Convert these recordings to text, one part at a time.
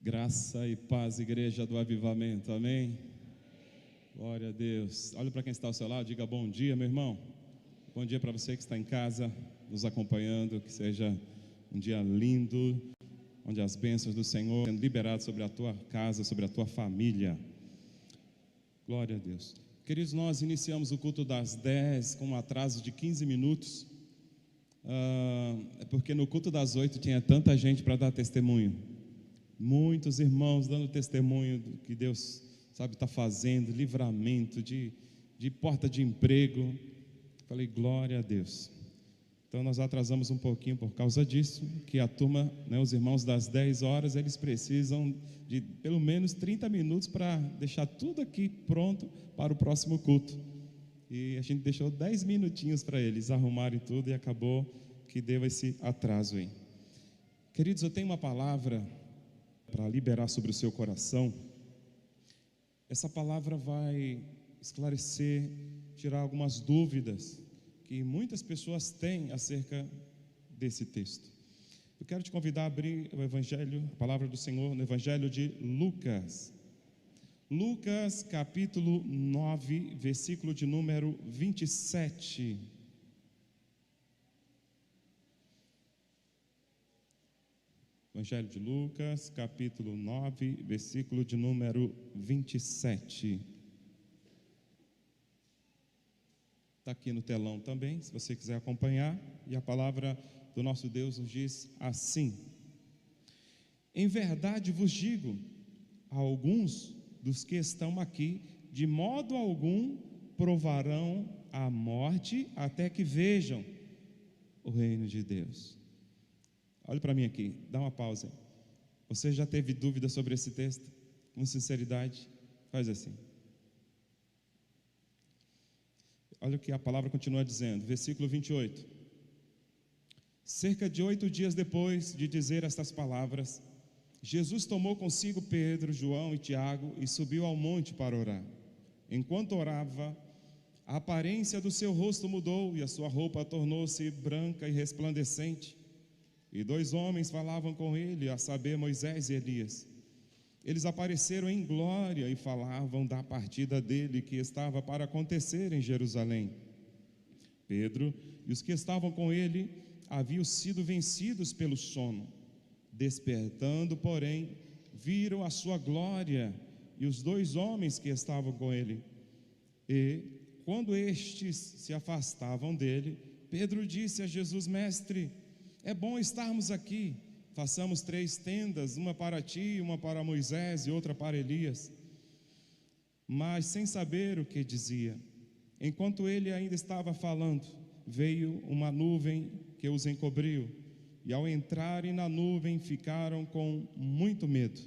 Graça e paz, igreja do avivamento, amém? Glória a Deus. Olha para quem está ao seu lado, diga bom dia, meu irmão. Bom dia para você que está em casa, nos acompanhando, que seja um dia lindo, onde as bênçãos do Senhor sendo liberadas sobre a tua casa, sobre a tua família. Glória a Deus. Queridos, nós iniciamos o culto das 10 com um atraso de 15 minutos, porque no culto das 8 tinha tanta gente para dar testemunho. Muitos irmãos dando testemunho do que Deus, está fazendo, livramento de porta de emprego. Falei, glória a Deus. Então nós atrasamos um pouquinho por causa disso, que a turma, os irmãos das 10 horas, eles precisam de pelo menos 30 minutos para deixar tudo aqui pronto para o próximo culto. E a gente deixou 10 minutinhos para eles arrumarem tudo e acabou que deu esse atraso aí. Queridos, eu tenho uma palavra para liberar sobre o seu coração. Essa palavra vai esclarecer, tirar algumas dúvidas que muitas pessoas têm acerca desse texto. Eu quero te convidar a abrir o Evangelho, a palavra do Senhor, no Evangelho de Lucas. Lucas, capítulo 9, versículo de número 27. Evangelho de Lucas, capítulo 9, versículo de número 27. Está aqui no telão também, se você quiser acompanhar. E a palavra do nosso Deus nos diz assim: em verdade vos digo, a alguns dos que estão aqui, de modo algum provarão a morte até que vejam o reino de Deus. Olhe para mim aqui, dá uma pausa. Você já teve dúvida sobre esse texto? Com sinceridade, faz assim. Olha o que a palavra continua dizendo, versículo 28. Cerca de 8 dias depois de dizer estas palavras, Jesus tomou consigo Pedro, João e Tiago e subiu ao monte para orar. Enquanto orava, a aparência do seu rosto mudou e a sua roupa tornou-se branca e resplandecente. E 2 homens falavam com ele, a saber, Moisés e Elias. Eles apareceram em glória e falavam da partida dele que estava para acontecer em Jerusalém. Pedro e os que estavam com ele haviam sido vencidos pelo sono. Despertando, porém, viram a sua glória e os 2 homens que estavam com ele. E, quando estes se afastavam dele, Pedro disse a Jesus: Mestre, é bom estarmos aqui. Façamos 3 tendas, uma para ti, uma para Moisés e outra para Elias. Mas sem saber o que dizia, enquanto ele ainda estava falando, veio uma nuvem que os encobriu. E ao entrarem na nuvem, ficaram com muito medo.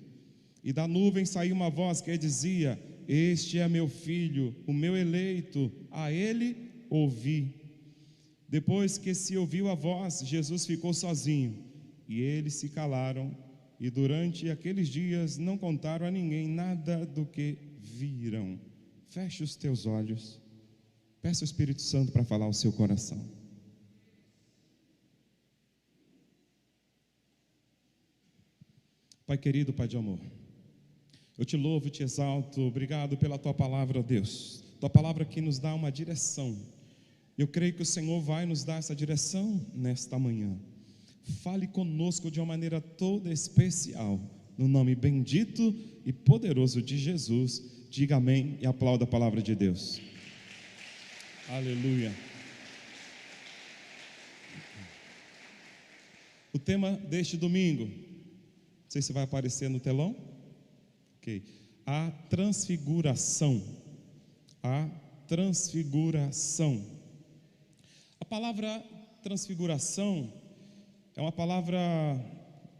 E da nuvem saiu uma voz que dizia: Este é meu filho, o meu eleito, a ele ouvi. Depois que se ouviu a voz, Jesus ficou sozinho, e eles se calaram, e durante aqueles dias não contaram a ninguém nada do que viram. Feche os teus olhos, peça ao Espírito Santo para falar ao seu coração. Pai querido, Pai de amor, eu te louvo e te exalto, obrigado pela tua palavra, Deus, tua palavra que nos dá uma direção. Eu creio que o Senhor vai nos dar essa direção nesta manhã. Fale conosco de uma maneira toda especial, no nome bendito e poderoso de Jesus. Diga amém e aplauda a palavra de Deus. Aleluia. O tema deste domingo, não sei se vai aparecer no telão. Ok. A transfiguração. A transfiguração. A palavra transfiguração é uma palavra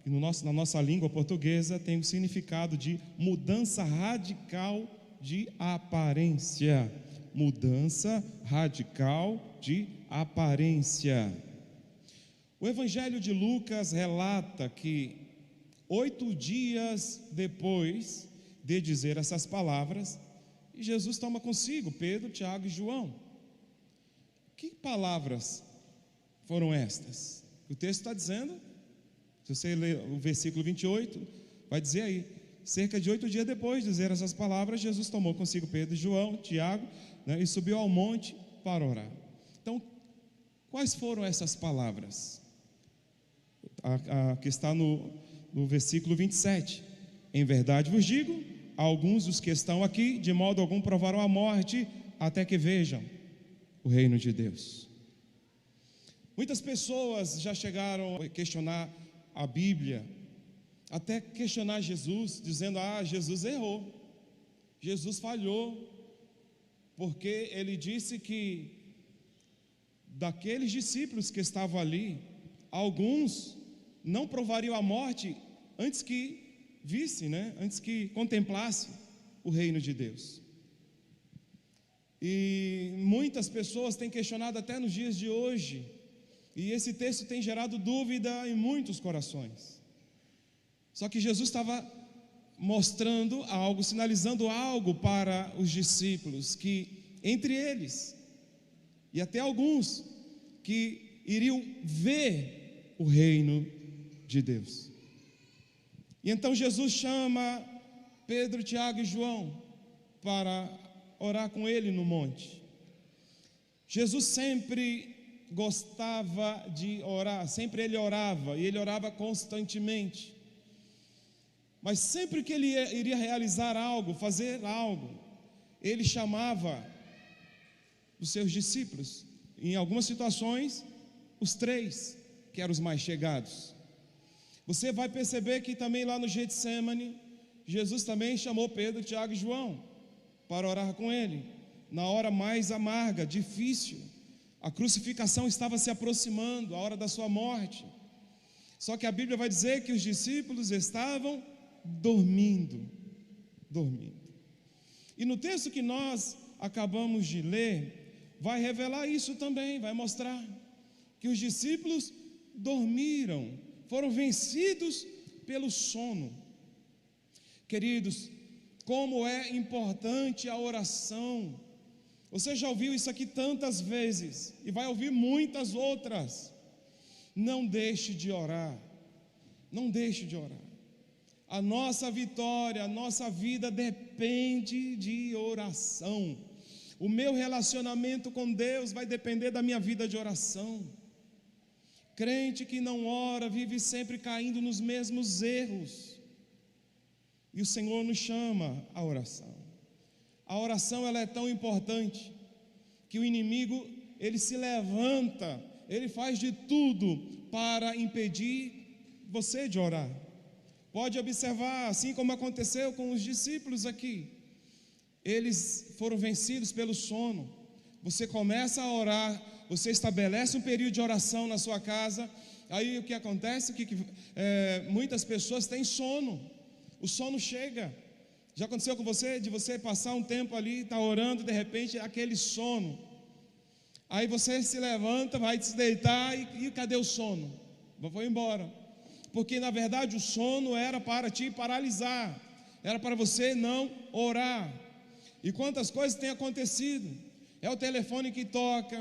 que na nossa língua portuguesa tem o significado de mudança radical de aparência. Mudança radical de aparência. O Evangelho de Lucas relata que 8 dias depois de dizer essas palavras, Jesus toma consigo Pedro, Tiago e João. Que palavras foram estas? O texto está dizendo, se você ler o versículo 28, Vai dizer aí, cerca de 8 dias depois de dizer essas palavras, Jesus tomou consigo Pedro e João, Tiago, né, e subiu ao monte para orar. Então, quais foram essas palavras? Que está no versículo 27. Em verdade vos digo, alguns dos que estão aqui, de modo algum provarão a morte, até que vejam o reino de Deus. Muitas pessoas já chegaram a questionar a Bíblia, até questionar Jesus, dizendo: Jesus errou, Jesus falhou, porque ele disse que daqueles discípulos que estavam ali, alguns não provariam a morte antes que visse, né? Antes que contemplasse o reino de Deus. E muitas pessoas têm questionado até nos dias de hoje, e esse texto tem gerado dúvida em muitos corações. Só que Jesus estava mostrando algo, sinalizando algo para os discípulos, que entre eles, e até alguns, que iriam ver o reino de Deus. E então Jesus chama Pedro, Tiago e João para orar com ele no monte. Jesus sempre gostava de orar, sempre ele orava, e ele orava constantemente. Mas sempre que ele iria realizar algo, fazer algo, ele chamava os seus discípulos, em algumas situações, os 3, que eram os mais chegados. Você vai perceber que também lá no Getsemane, Jesus também chamou Pedro, Tiago e João para orar com ele, na hora mais amarga, difícil. A crucificação estava se aproximando, a hora da sua morte. Só que a Bíblia vai dizer que os discípulos estavam dormindo. E no texto que nós acabamos de ler, vai revelar isso também, vai mostrar que os discípulos dormiram, foram vencidos pelo sono. Queridos, como é importante a oração. Você já ouviu isso aqui tantas vezes e vai ouvir muitas outras. Não deixe de orar. Não deixe de orar. A nossa vitória, a nossa vida depende de oração. O meu relacionamento com Deus vai depender da minha vida de oração. Crente que não ora vive sempre caindo nos mesmos erros. E o Senhor nos chama à oração. A oração, ela é tão importante que o inimigo, ele se levanta, ele faz de tudo para impedir você de orar. Pode observar, assim como aconteceu com os discípulos aqui. Eles foram vencidos pelo sono. Você começa a orar, você estabelece um período de oração na sua casa. Aí o que acontece? Muitas pessoas têm sono. O sono chega. Já aconteceu com você, de você passar um tempo ali, estar orando, de repente aquele sono. Aí você se levanta, vai se deitar e cadê o sono? Foi embora. Porque na verdade o sono era para te paralisar, era para você não orar. E quantas coisas têm acontecido? É o telefone que toca,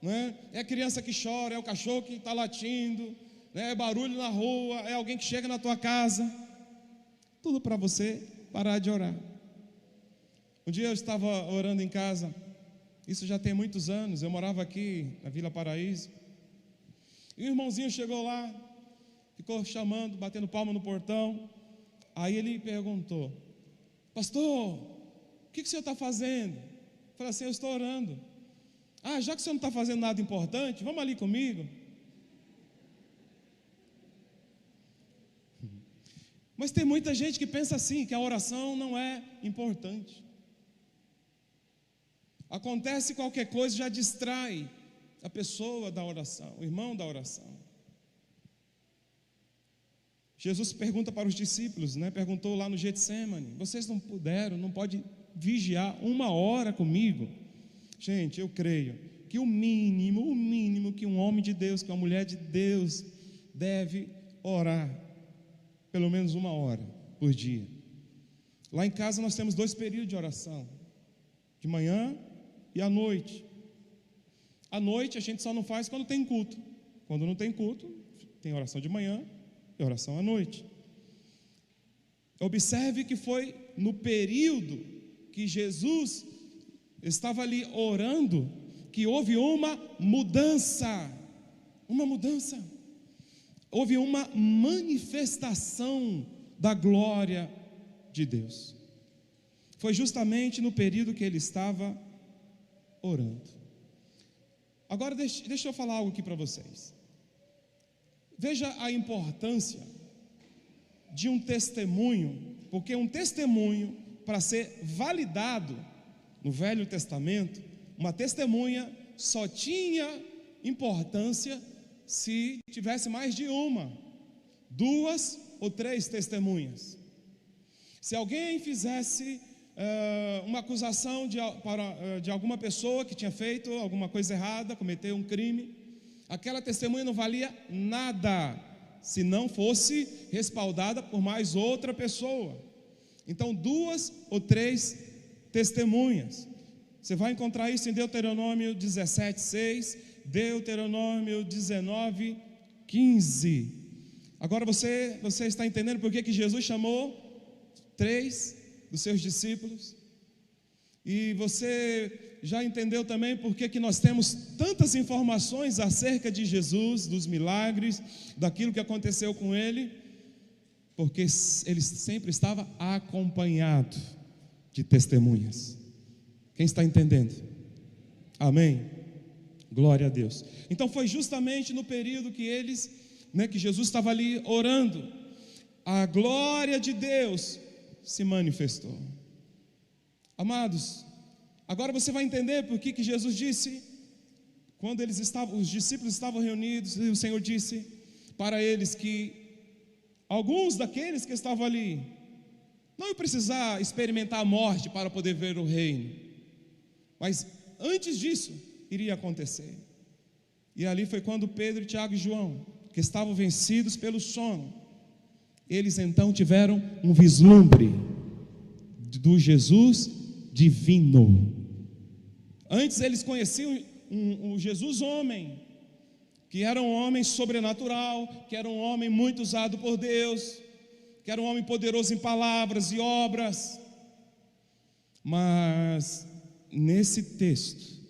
né? É a criança que chora, é o cachorro que está latindo, né? É barulho na rua, é alguém que chega na tua casa. Tudo para você parar de orar. Um dia eu estava orando em casa, isso já tem muitos anos, eu morava aqui na Vila Paraíso, e um irmãozinho chegou lá, ficou chamando, batendo palma no portão. Aí ele perguntou: pastor, o que o senhor está fazendo? Eu falei assim: eu estou orando. Já que o senhor não está fazendo nada importante, vamos ali comigo. Mas tem muita gente que pensa assim, que a oração não é importante. Acontece qualquer coisa, já distrai a pessoa da oração, o irmão da oração. Jesus pergunta para os discípulos, né? Perguntou lá no Getsemane: vocês não podem vigiar 1 hora comigo? Gente, eu creio que o mínimo que um homem de Deus, que uma mulher de Deus deve orar, pelo menos 1 hora por dia. Lá em casa nós temos 2 períodos de oração, de manhã e à noite. À noite a gente só não faz quando tem culto. Quando não tem culto, tem oração de manhã e oração à noite. Observe que foi no período que Jesus estava ali orando, que houve uma mudança. Houve uma manifestação da glória de Deus. Foi justamente no período que ele estava orando. Agora deixa eu falar algo aqui para vocês. Veja a importância de um testemunho, porque um testemunho, para ser validado no Velho Testamento, uma testemunha só tinha importância se tivesse mais de uma, 2 ou 3 testemunhas. Se alguém fizesse uma acusação de alguma pessoa que tinha feito alguma coisa errada, cometeu um crime, aquela testemunha não valia nada se não fosse respaldada por mais outra pessoa. Então 2 ou 3 testemunhas. Você vai encontrar isso em Deuteronômio 17:6, Deuteronômio 19:15. Agora você está entendendo por que Jesus chamou 3 dos seus discípulos? E você já entendeu também por que nós temos tantas informações acerca de Jesus, dos milagres, daquilo que aconteceu com ele? Porque ele sempre estava acompanhado de testemunhas. Quem está entendendo? Amém? Glória a Deus. Então foi justamente no período que que Jesus estava ali orando, a glória de Deus se manifestou. Amados, agora você vai entender por que Jesus disse, quando os discípulos estavam reunidos, e o Senhor disse para eles que alguns daqueles que estavam ali não iam precisar experimentar a morte para poder ver o reino, mas antes disso iria acontecer. E ali foi quando Pedro, Tiago e João, que estavam vencidos pelo sono, eles então tiveram um vislumbre do Jesus divino. Antes eles conheciam um Jesus homem, que era um homem sobrenatural, que era um homem muito usado por Deus, que era um homem poderoso em palavras e obras. Mas nesse texto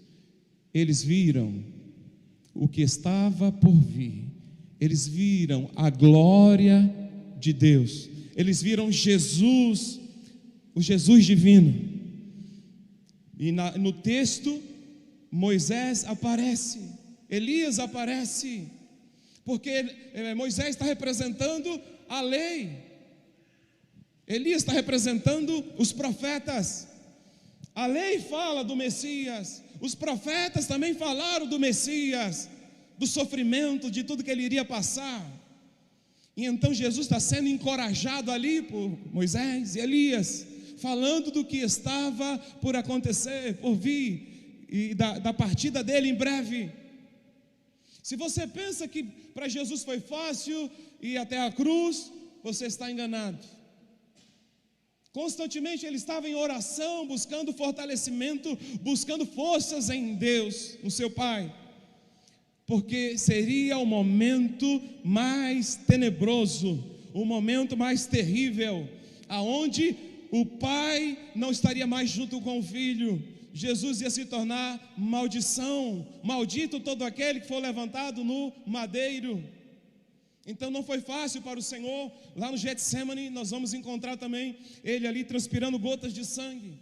eles viram o que estava por vir. Eles viram a glória de Deus. Eles viram Jesus, o Jesus divino. E no texto, Moisés aparece, Elias aparece, porque Moisés está representando a lei, Elias está representando os profetas. A lei fala do Messias, os profetas também falaram do Messias, do sofrimento, de tudo que ele iria passar. E então Jesus está sendo encorajado ali por Moisés e Elias, falando do que estava por acontecer, por vir, e da partida dele em breve. Se você pensa que para Jesus foi fácil ir até a cruz, você está enganado. Constantemente ele estava em oração, buscando fortalecimento, buscando forças em Deus, no seu Pai, porque seria o momento mais tenebroso, o momento mais terrível, aonde o pai não estaria mais junto com o filho. Jesus ia se tornar maldição, maldito todo aquele que for levantado no madeiro. Então não foi fácil para o Senhor. Lá no Getsemane nós vamos encontrar também ele ali transpirando gotas de sangue,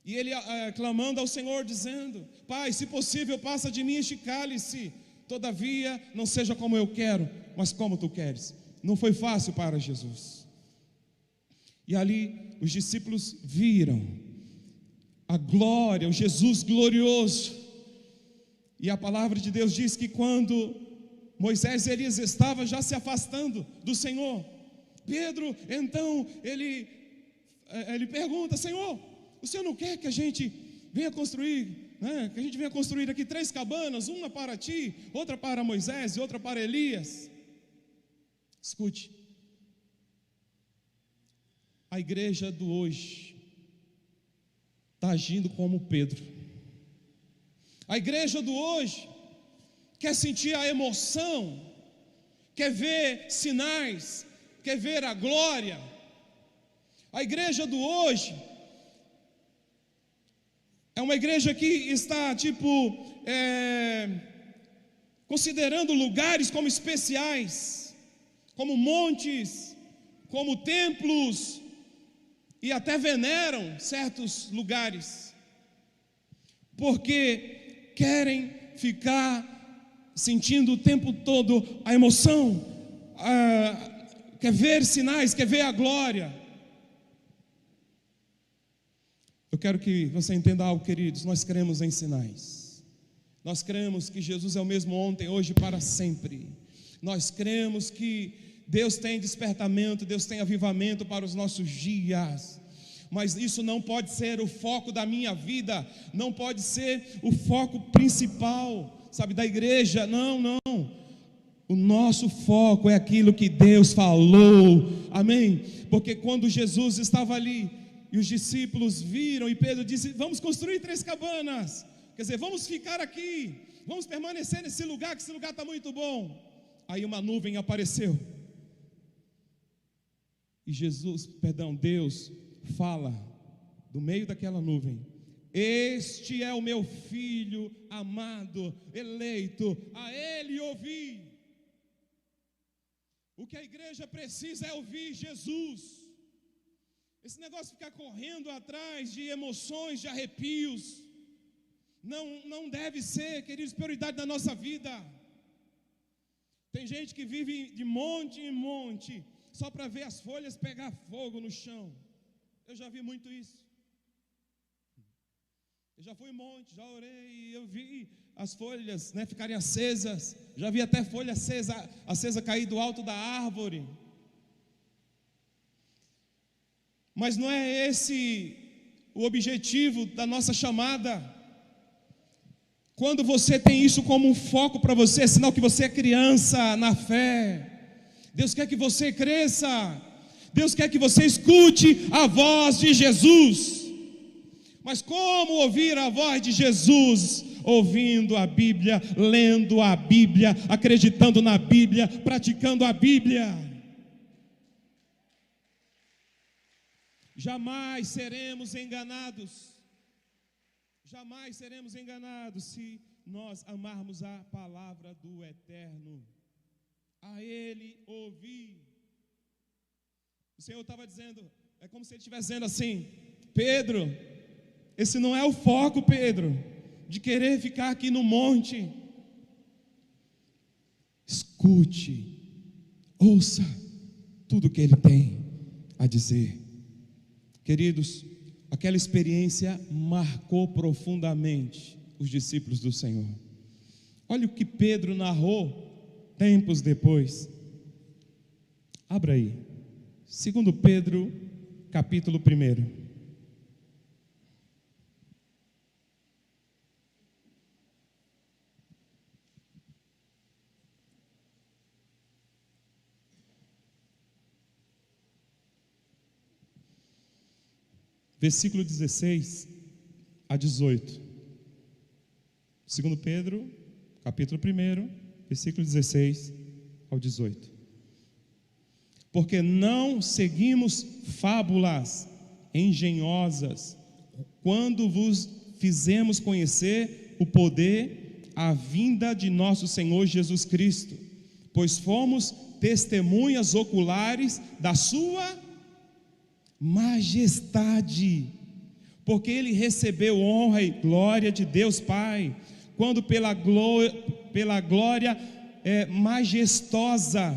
e ele clamando ao Senhor, dizendo: Pai, se possível, passa de mim este cálice, todavia não seja como eu quero, mas como tu queres. Não foi fácil para Jesus. E ali os discípulos viram a glória, o Jesus glorioso. E a palavra de Deus diz que quando Moisés e Elias estavam já se afastando do Senhor, Pedro, então, ele pergunta: Senhor, o Senhor não quer que a gente venha construir, que a gente venha construir aqui 3 cabanas, uma para ti, outra para Moisés e outra para Elias? Escute, a igreja do hoje está agindo como Pedro. A igreja do hoje quer sentir a emoção, quer ver sinais, quer ver a glória, A igreja do hoje é uma igreja que está, considerando lugares como especiais, como montes, como templos, e até veneram certos lugares, porque querem ficar sentindo o tempo todo a emoção, quer ver sinais, quer ver a glória. Eu quero que você entenda algo, queridos. Nós cremos em sinais. Nós cremos que Jesus é o mesmo ontem, hoje e para sempre. Nós cremos que Deus tem despertamento, Deus tem avivamento para os nossos dias. Mas isso não pode ser o foco da minha vida, não pode ser o foco principal, sabe, da igreja. Não. O nosso foco é aquilo que Deus falou, amém? Porque quando Jesus estava ali, e os discípulos viram, e Pedro disse: vamos construir 3 cabanas, quer dizer, vamos ficar aqui, vamos permanecer nesse lugar, que esse lugar está muito bom. Aí uma nuvem apareceu, e Deus fala do meio daquela nuvem: este é o meu filho amado, eleito, a ele ouvi. O que a igreja precisa é ouvir Jesus. Esse negócio de ficar correndo atrás de emoções, de arrepios, não deve ser, queridos, prioridade da nossa vida. Tem gente que vive de monte em monte, só para ver as folhas pegar fogo no chão. Eu já vi muito isso. Eu já fui em monte, já orei, eu vi as folhas, ficarem acesas. Já vi até folha acesa cair do alto da árvore. Mas não é esse o objetivo da nossa chamada. Quando você tem isso como um foco para você, é sinal que você é criança na fé. Deus quer que você cresça. Deus quer que você escute a voz de Jesus. Mas como ouvir a voz de Jesus? Ouvindo a Bíblia, lendo a Bíblia, acreditando na Bíblia, praticando a Bíblia. Jamais seremos enganados. Jamais seremos enganados se nós amarmos a palavra do Eterno. A Ele ouvir. O Senhor estava dizendo, é como se Ele estivesse dizendo assim: Pedro, esse não é o foco, Pedro, de querer ficar aqui no monte. Escute, ouça tudo que Ele tem a dizer. Queridos, aquela experiência marcou profundamente os discípulos do Senhor. Olha o que Pedro narrou tempos depois. Abra aí, 2 Pedro, capítulo 1. Versículo 16 a 18. 2 Pedro, capítulo 1, versículo 16 ao 18. Porque não seguimos fábulas engenhosas, quando vos fizemos conhecer o poder, a vinda de nosso Senhor Jesus Cristo, pois fomos testemunhas oculares da sua majestade, porque Ele recebeu honra e glória de Deus Pai, quando pela glória majestosa,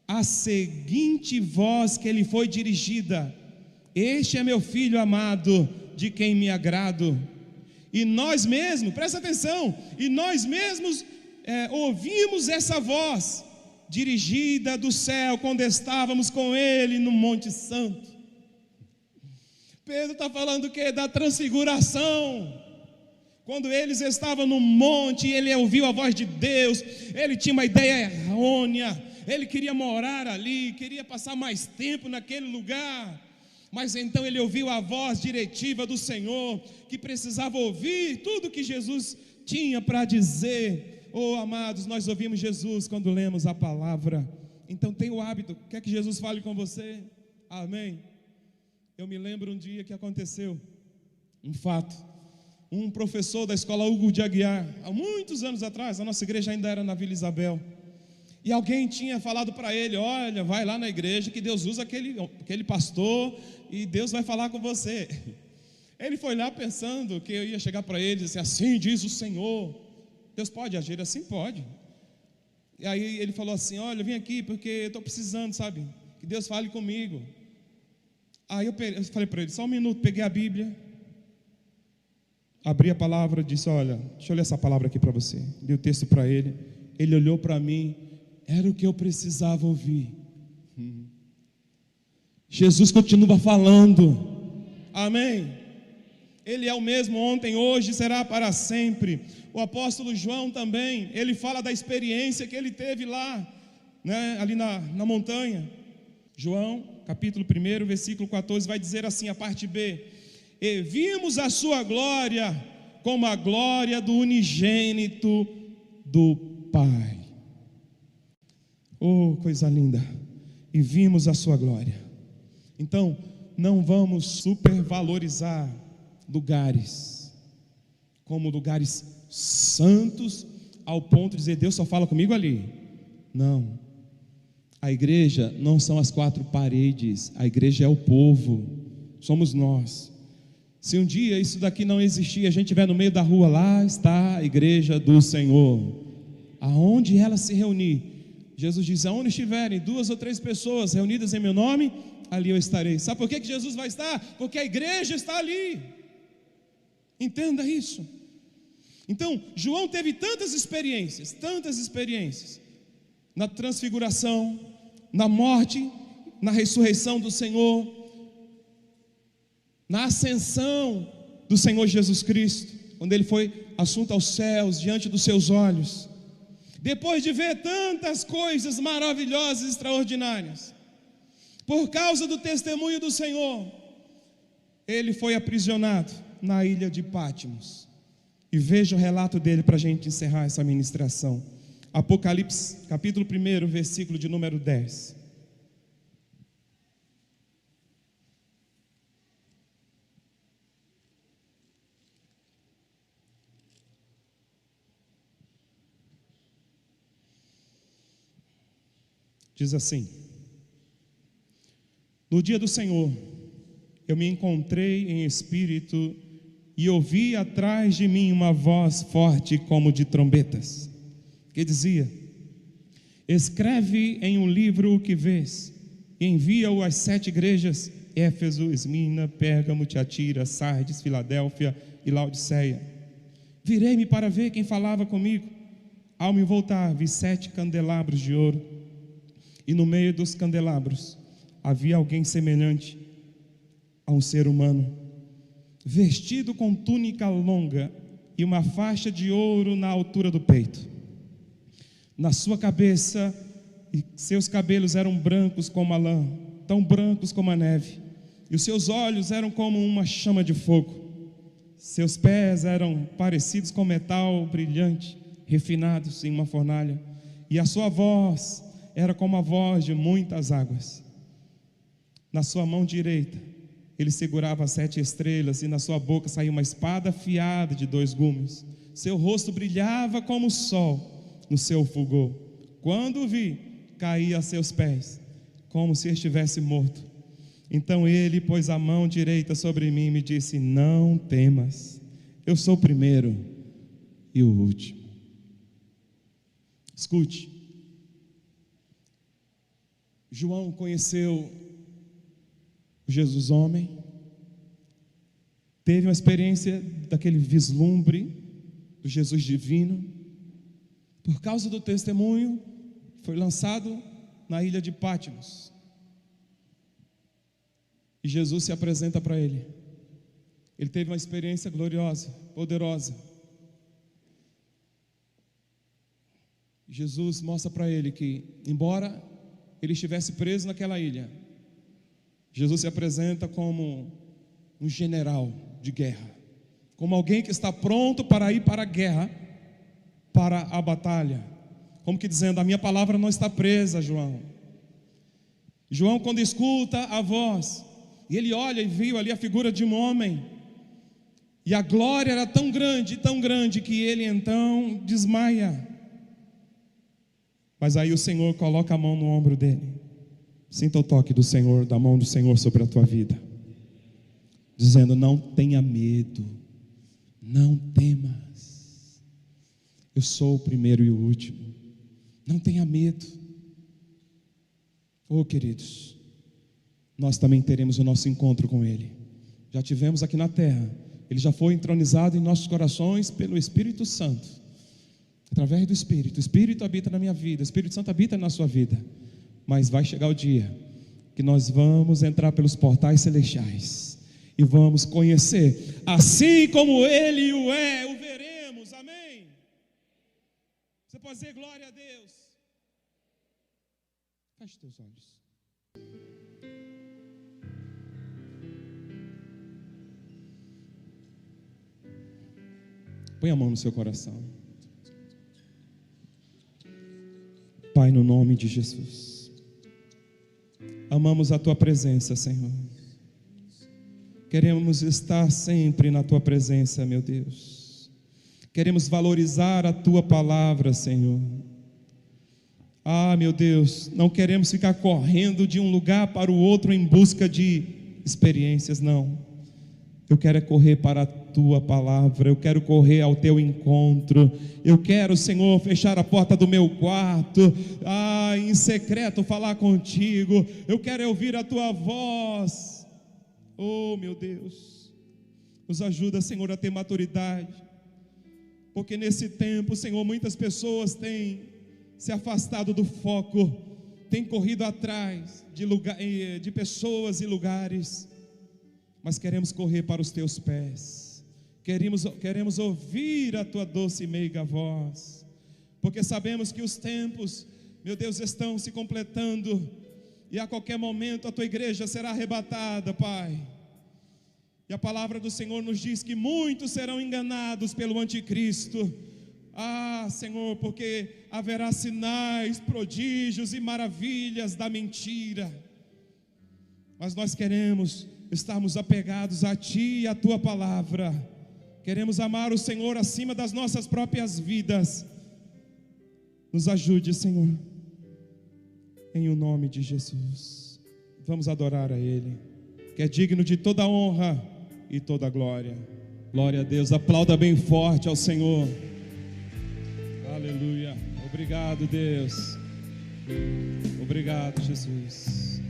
a seguinte voz que Ele foi dirigida: este é meu filho amado, de quem me agrado. E nós mesmos, presta atenção, e nós mesmos ouvimos essa voz dirigida do céu, quando estávamos com Ele no Monte Santo. Pedro está falando o quê? Da transfiguração. Quando eles estavam no monte, ele ouviu a voz de Deus, ele tinha uma ideia errônea, ele queria morar ali, queria passar mais tempo naquele lugar, mas então ele ouviu a voz diretiva do Senhor, que precisava ouvir tudo que Jesus tinha para dizer. Oh, amados, nós ouvimos Jesus quando lemos a palavra. Então tenha o hábito, quer que Jesus fale com você? Amém? Eu me lembro um dia que aconteceu um fato. Um professor da escola Hugo de Aguiar, há muitos anos atrás, a nossa igreja ainda era na Vila Isabel, e alguém tinha falado para ele: olha, vai lá na igreja que Deus usa aquele pastor e Deus vai falar com você. Ele foi lá pensando que eu ia chegar para ele e dizer assim: diz o Senhor. Deus pode agir assim? Pode. E aí ele falou assim: olha, eu vim aqui porque eu estou precisando, sabe, que Deus fale comigo. Aí eu falei para ele: só um minuto. Peguei a Bíblia, abri a palavra, disse: olha, deixa eu ler essa palavra aqui para você. Li o texto para ele. Ele olhou para mim. Era o que eu precisava ouvir. Jesus continua falando. Amém. Ele é o mesmo ontem, hoje, será para sempre. O apóstolo João também, ele fala da experiência que ele teve lá, né, ali na montanha. João, capítulo 1, versículo 14, vai dizer assim, a parte B: e vimos a sua glória como a glória do unigênito do Pai. Oh, coisa linda! E vimos a sua glória. Então, não vamos supervalorizar lugares como lugares santos ao ponto de dizer: Deus só fala comigo ali. Não. A igreja não são as quatro paredes, a igreja é o povo, somos nós. Se um dia isso daqui não existir, a gente estiver no meio da rua, lá está a igreja do Senhor. Aonde ela se reunir, Jesus diz: aonde estiverem 2 ou 3 pessoas reunidas em meu nome, ali eu estarei. Sabe por que Jesus vai estar? Porque a igreja está ali. Entenda isso. Então, João teve tantas experiências, na transfiguração, na morte, na ressurreição do Senhor, na ascensão do Senhor Jesus Cristo, quando ele foi assunto aos céus, diante dos seus olhos. Depois de ver tantas coisas maravilhosas e extraordinárias, por causa do testemunho do Senhor, ele foi aprisionado na ilha de Patmos. E veja o relato dele para a gente encerrar essa ministração. Apocalipse, capítulo 1, versículo de número 10. Diz assim: no dia do Senhor, eu me encontrei em espírito e ouvi atrás de mim uma voz forte como de trombetas, que dizia: escreve em um livro o que vês, e envia-o às 7 igrejas: Éfeso, Esmina, Pérgamo, Tiatira, Sardes, Filadélfia e Laodiceia. Virei-me para ver quem falava comigo. Ao me voltar, vi 7 candelabros de ouro, e no meio dos candelabros havia alguém semelhante a um ser humano, vestido com túnica longa e uma faixa de ouro na altura do peito. Na sua cabeça e seus cabelos eram brancos como a lã, tão brancos como a neve, e os seus olhos eram como uma chama de fogo. Seus pés eram parecidos com metal brilhante, refinados em uma fornalha, e a sua voz era como a voz de muitas águas. Na sua mão direita ele segurava 7 estrelas, e na sua boca saía uma espada afiada de 2 gumes. Seu rosto brilhava como o sol no seu fulgor. Quando o vi, caí a seus pés, como se estivesse morto. Então ele pôs a mão direita sobre mim e me disse: não temas, eu sou o primeiro e o último. Escute, João conheceu Jesus homem, teve uma experiência daquele vislumbre do Jesus divino. Por causa do testemunho, foi lançado na ilha de Patmos, e Jesus se apresenta para ele. Ele teve uma experiência gloriosa, poderosa. Jesus mostra para ele que, embora ele estivesse preso naquela ilha, Jesus se apresenta como um general de guerra, como alguém que está pronto para ir para a guerra, para a batalha, como que dizendo: a minha palavra não está presa, João. João, quando escuta a voz, E ele olha e viu ali a figura de um homem. E a glória era tão grande, que ele então desmaia. Mas aí o Senhor coloca a mão no ombro dele. Sinta o toque do Senhor, da mão do Senhor sobre a tua vida, dizendo: não tenha medo, não temas, eu sou o primeiro e o último, não tenha medo. Oh, queridos, nós também teremos o nosso encontro com Ele. Já tivemos aqui na terra, Ele já foi entronizado em nossos corações pelo Espírito Santo, através do Espírito. O Espírito habita na minha vida, o Espírito Santo habita na sua vida. Mas vai chegar o dia que nós vamos entrar pelos portais celestiais e vamos conhecer, assim como Ele o é, o veremos. Amém? Você pode dizer glória a Deus? Feche teus olhos. Põe a mão no seu coração. Pai, no nome de Jesus, amamos a Tua presença, Senhor. Queremos estar sempre na Tua presença, meu Deus. Queremos valorizar a Tua palavra, Senhor. Ah, meu Deus, não queremos ficar correndo de um lugar para o outro em busca de experiências, não. Eu quero é correr para a Tua palavra, eu quero correr ao Teu encontro. Eu quero, Senhor, fechar a porta do meu quarto, em secreto falar contigo. Eu quero ouvir a Tua voz. Oh, meu Deus, nos ajuda, Senhor, a ter maturidade, porque nesse tempo, Senhor, muitas pessoas têm se afastado do foco, têm corrido atrás de pessoas e lugares, mas queremos correr para os Teus pés. Queremos ouvir a Tua doce e meiga voz, porque sabemos que os tempos, meu Deus, estão se completando, e a qualquer momento a Tua igreja será arrebatada, Pai. E a palavra do Senhor nos diz que muitos serão enganados pelo anticristo. Senhor, porque haverá sinais, prodígios e maravilhas da mentira, mas nós queremos estarmos apegados a Ti e a Tua palavra. Queremos amar o Senhor acima das nossas próprias vidas. Nos ajude, Senhor, em o nome de Jesus. Vamos adorar a Ele, que é digno de toda honra e toda glória. Glória a Deus, aplauda bem forte ao Senhor. Aleluia. Obrigado, Deus. Obrigado, Jesus.